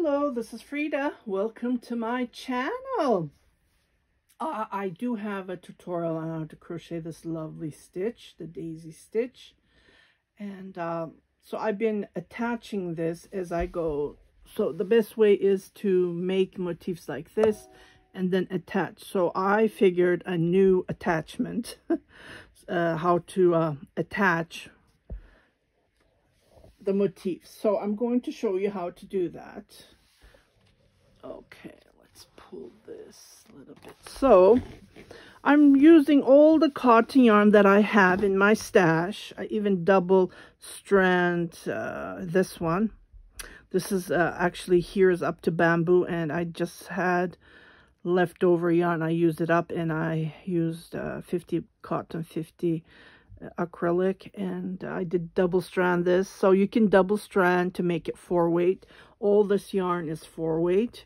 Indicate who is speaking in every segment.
Speaker 1: Hello, this is Frida. Welcome to my channel. I do have a tutorial on how to crochet this lovely stitch, the daisy stitch. And so I've been attaching this as I go. So the best way is to make motifs like this and then attach. So I figured a new attachment, how to attach the motifs. So I'm going to show you how to do that. Okay, let's pull this a little bit. So I'm using all the cotton yarn that I have in my stash. I even double strand this one. This is actually, here is up to bamboo, and I just had leftover yarn. I used it up, and I used 50 cotton, 50 acrylic, and I did double strand this. So you can double strand to make it 4-weight. All this yarn is 4-weight,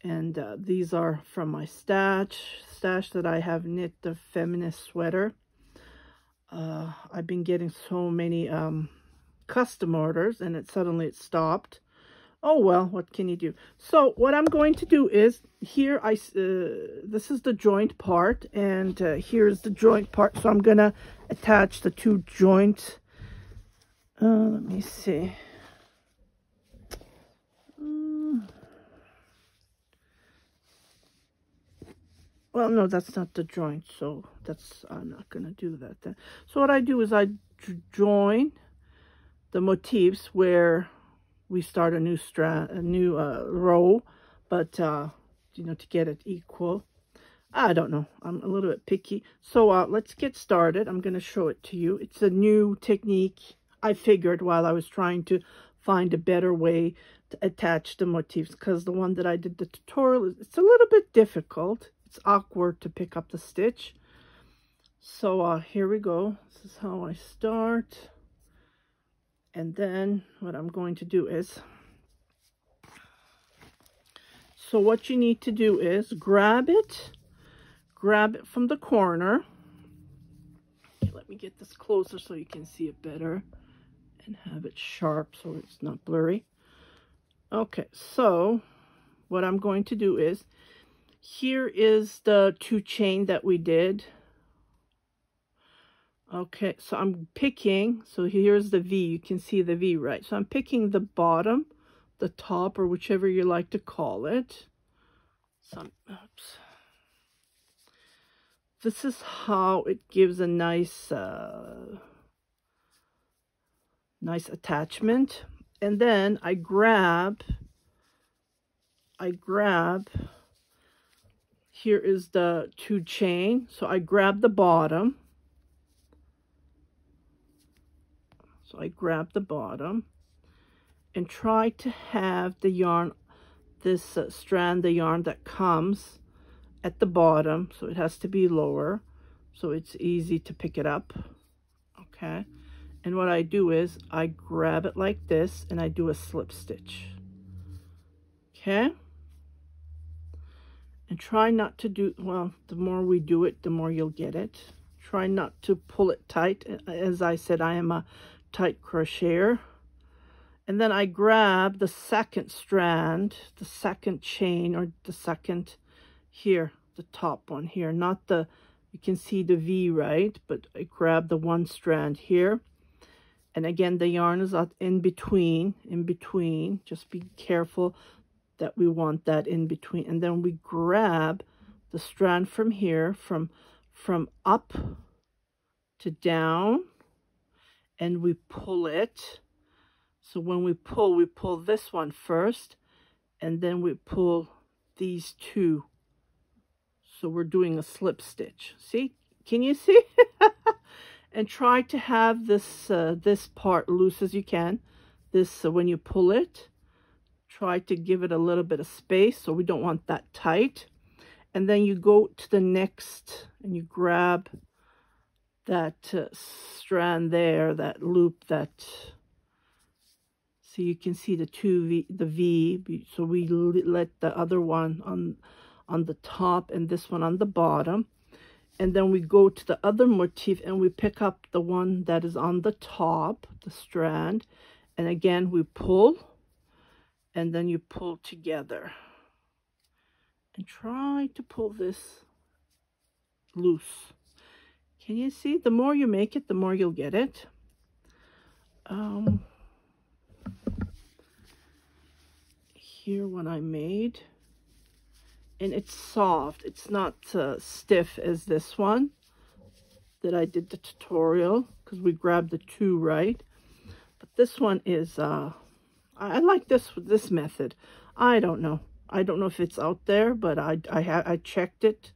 Speaker 1: and these are from my stash that I have knit the feminist sweater. I've been getting so many custom orders, and it suddenly stopped. Oh well, what can you do? So what I'm going to do is, here this is the joint part, and here's the joint part. So I'm gonna attach the two joints. Let me see. Well, no, that's not the joint, so I'm not gonna do that then. So what I do is I join the motifs where we start a new strand, a new row, but you know, to get it equal. I don't know, I'm a little bit picky. So let's get started. I'm going to show it to you. It's a new technique I figured while I was trying to find a better way to attach the motifs, because the one that I did the tutorial, it's a little bit difficult. It's awkward to pick up the stitch. So here we go. This is how I start. And then what I'm going to do is, so what you need to do is grab it from the corner. Okay, let me get this closer so you can see it better and have it sharp so it's not blurry. Okay, so what I'm going to do is, here is the 2 chain that we did. Okay, so I'm picking, so here's the V, you can see the V, right? So I'm picking the bottom, the top, or whichever you like to call it. So oops. This is how it gives a nice nice attachment. And then I grab, here is the 2 chain, so I grab the bottom. So I grab the bottom and try to have the yarn, this strand, the yarn that comes at the bottom. So it has to be lower, so it's easy to pick it up. Okay. And what I do is I grab it like this and I do a slip stitch. Okay. And try not to do, well, the more we do it, the more you'll get it. Try not to pull it tight. As I said, I am a tight crocheter. And then I grab the second strand, the second chain, or the second here, the top one here, not the, you can see the V, right? But I grab the 1 strand here, and again the yarn is out in between, just be careful that we want that in between. And then we grab the strand from here, from up to down, and we pull it. So when we pull this one first, and then we pull these 2. So we're doing a slip stitch. See? Can you see? And try to have this this part loose as you can. This when you pull it, try to give it a little bit of space, so we don't want that tight. And then you go to the next and you grab that strand there, that loop, that, so you can see the the V. So we let the other one on the top and this one on the bottom, and then we go to the other motif and we pick up the one that is on the top, the strand, and again we pull, and then you pull together. And try to pull this loose. Can you see? The more you make it, the more you'll get it. Here what I made, and it's soft. It's not stiff as this one that I did the tutorial, because we grabbed the two, right? But this one is I like this method. I don't know if it's out there, but I checked it.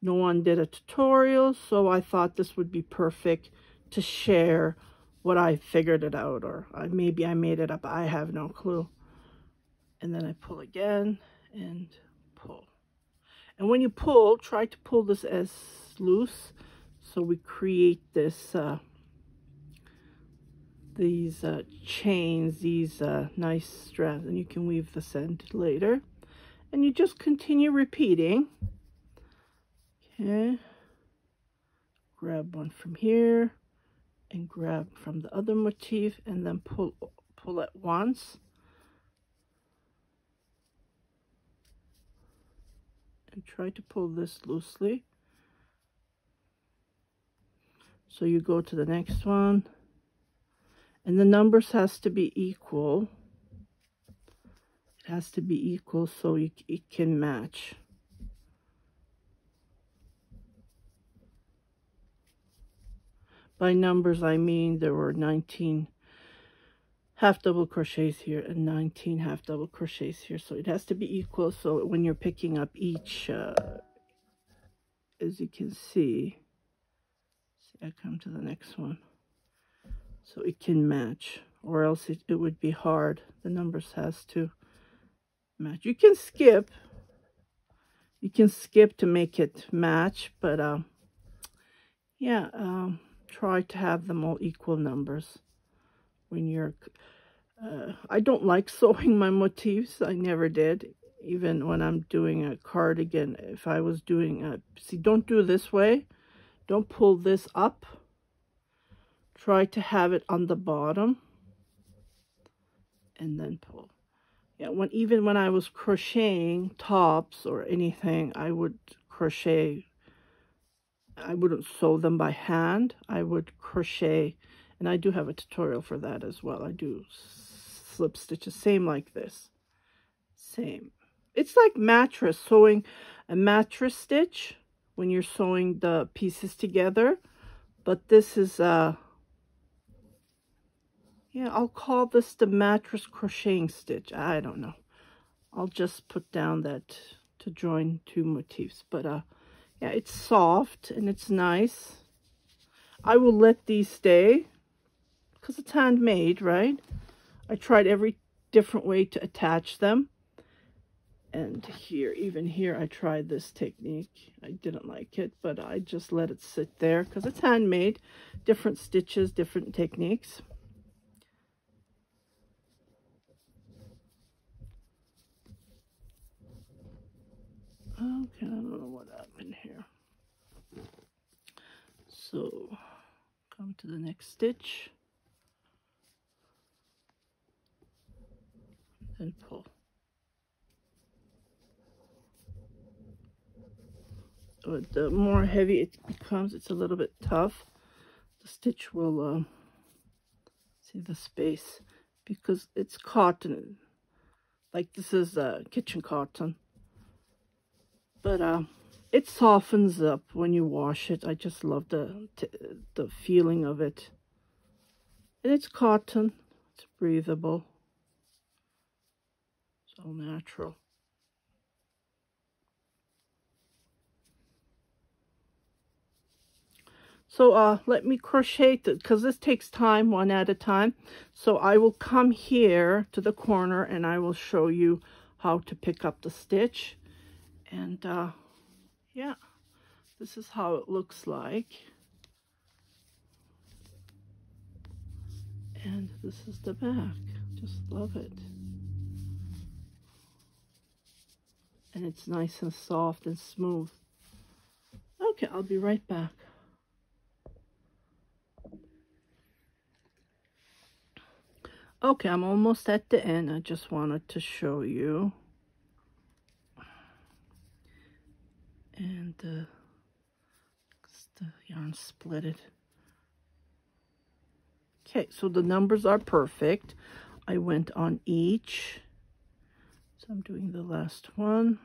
Speaker 1: No one did a tutorial, so I thought this would be perfect to share what I figured it out, or maybe I made it up. I have no clue. And then I pull again and pull. And when you pull, try to pull this as loose, so we create this these chains, these nice strands, and you can weave this end later. And you just continue repeating. Okay, grab one from here and grab from the other motif, and then pull at once. And try to pull this loosely. So you go to the next one, and the numbers has to be equal. It has to be equal so it can match. By numbers, I mean there were 19 half double crochets here and 19 half double crochets here, so it has to be equal. So when you're picking up each, as you can see, I come to the next one, so it can match, or else it would be hard. The numbers has to match. You can skip to make it match, but yeah, try to have them all equal numbers when you're I don't like sewing my motifs. I never did. Even when I'm doing a cardigan, if I was doing a, see, don't do this way. Don't pull this up. Try to have it on the bottom and then pull. Yeah, even when I was crocheting tops or anything, I would crochet. I wouldn't sew them by hand. I would crochet, and I do have a tutorial for that as well. I do slip stitches, same like this. Same. It's like sewing a mattress stitch when you're sewing the pieces together. But this is, yeah, I'll call this the mattress crocheting stitch. I don't know. I'll just put down that to join two motifs. But, yeah, it's soft and it's nice. I will let these stay because it's handmade, right? I tried every different way to attach them. And here, even here, I tried this technique. I didn't like it, but I just let it sit there because it's handmade. Different stitches, different techniques. Okay, I don't know what happened here. So, come to the next stitch. And pull. But the more heavy it becomes, it's a little bit tough. The stitch will, see the space, because it's cotton. Like this is kitchen cotton. But it softens up when you wash it. I just love the feeling of it. And it's cotton. It's breathable. It's all natural. So let me crochet because this takes time, one at a time. So I will come here to the corner and I will show you how to pick up the stitch. And yeah, this is how it looks like. And this is the back. Just love it. And it's nice and soft and smooth. Okay, I'll be right back. Okay, I'm almost at the end. I just wanted to show you. And the yarn split it. Okay, so the numbers are perfect. I went on each. So I'm doing the last one.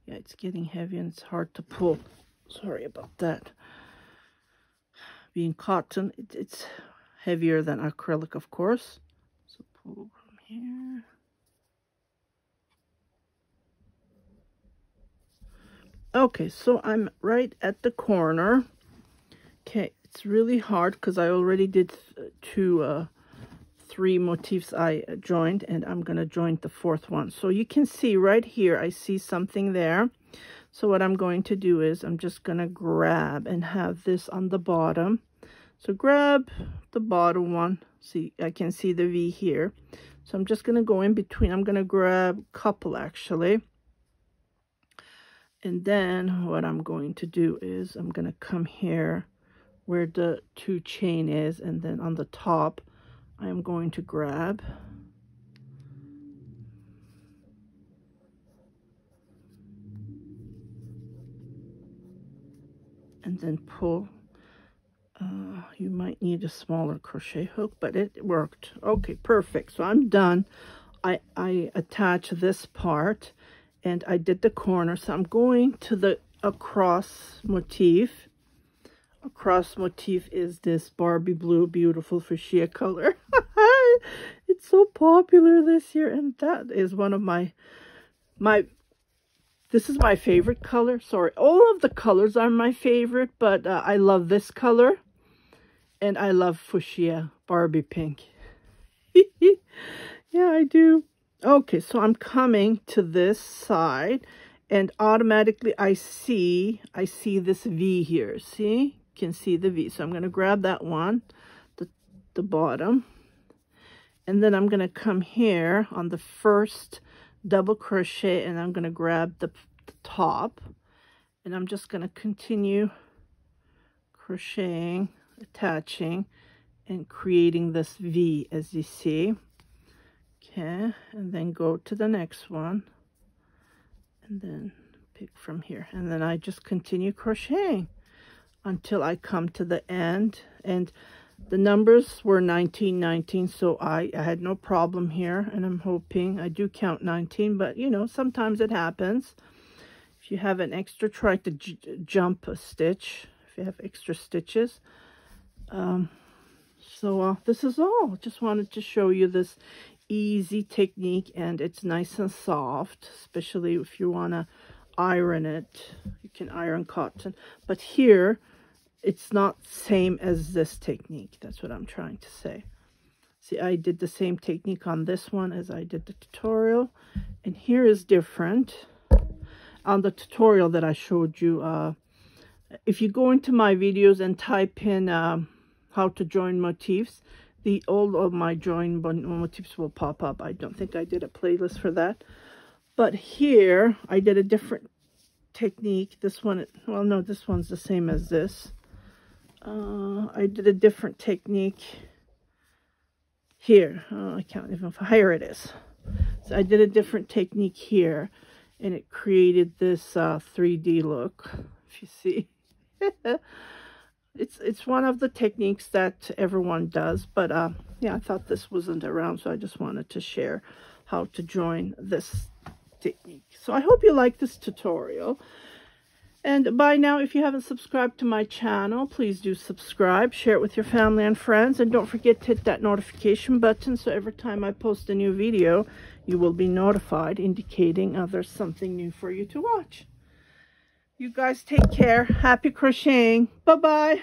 Speaker 1: Yeah, it's getting heavy and it's hard to pull. Sorry about that. Being cotton, it's heavier than acrylic, of course. So pull from here. Okay, so I'm right at the corner. Okay, it's really hard because I already did three motifs I joined, and I'm going to join the fourth one. So you can see right here, I see something there. So what I'm going to do is I'm just going to grab and have this on the bottom. So grab the bottom one. See, I can see the V here. So I'm just going to go in between. I'm going to grab a couple actually. And then what I'm going to do is I'm going to come here where the 2 chain is, and then on the top I'm going to grab and then pull. You might need a smaller crochet hook, but it worked. Okay, perfect. So I'm done. I attach this part and I did the corner. So I'm going to the across motif. Across motif is this Barbie blue, beautiful fuchsia color. It's so popular this year, and that is one of my this is my favorite color. Sorry, all of the colors are my favorite, but I love this color, and I love fuchsia Barbie pink. Yeah, I do. Okay, so I'm coming to this side, and automatically I see this V here. See? You can see the V. So I'm going to grab that one, the bottom, and then I'm going to come here on the first double crochet, and I'm going to grab the top, and I'm just going to continue crocheting, attaching, and creating this V, as you see. Okay, and then go to the next one, and then pick from here, and then I just continue crocheting until I come to the end. And the numbers were 19, 19, so I had no problem here, and I'm hoping I do count 19, but you know, sometimes it happens. If you have an extra, try to jump a stitch if you have extra stitches. This is all. Just wanted to show you this easy technique, and it's nice and soft, especially if you want to iron it. You can iron cotton, but here it's not same as this technique. That's what I'm trying to say. See, I did the same technique on this one as I did the tutorial, and here is different. On the tutorial that I showed you, if you go into my videos and type in how to join motifs, all of my join motifs will pop up. I don't think I did a playlist for that, but here I did a different technique. This one, well, no, this one's the same as this. I did a different technique here. I can't even, here it is. So I did a different technique here, and it created this 3D look, if you see. It's one of the techniques that everyone does, but yeah, I thought this wasn't around, so I just wanted to share how to join this technique. So I hope you like this tutorial. And by now, if you haven't subscribed to my channel, please do subscribe, share it with your family and friends, and don't forget to hit that notification button so every time I post a new video, you will be notified, indicating there's something new for you to watch. You guys take care. Happy crocheting. Bye-bye.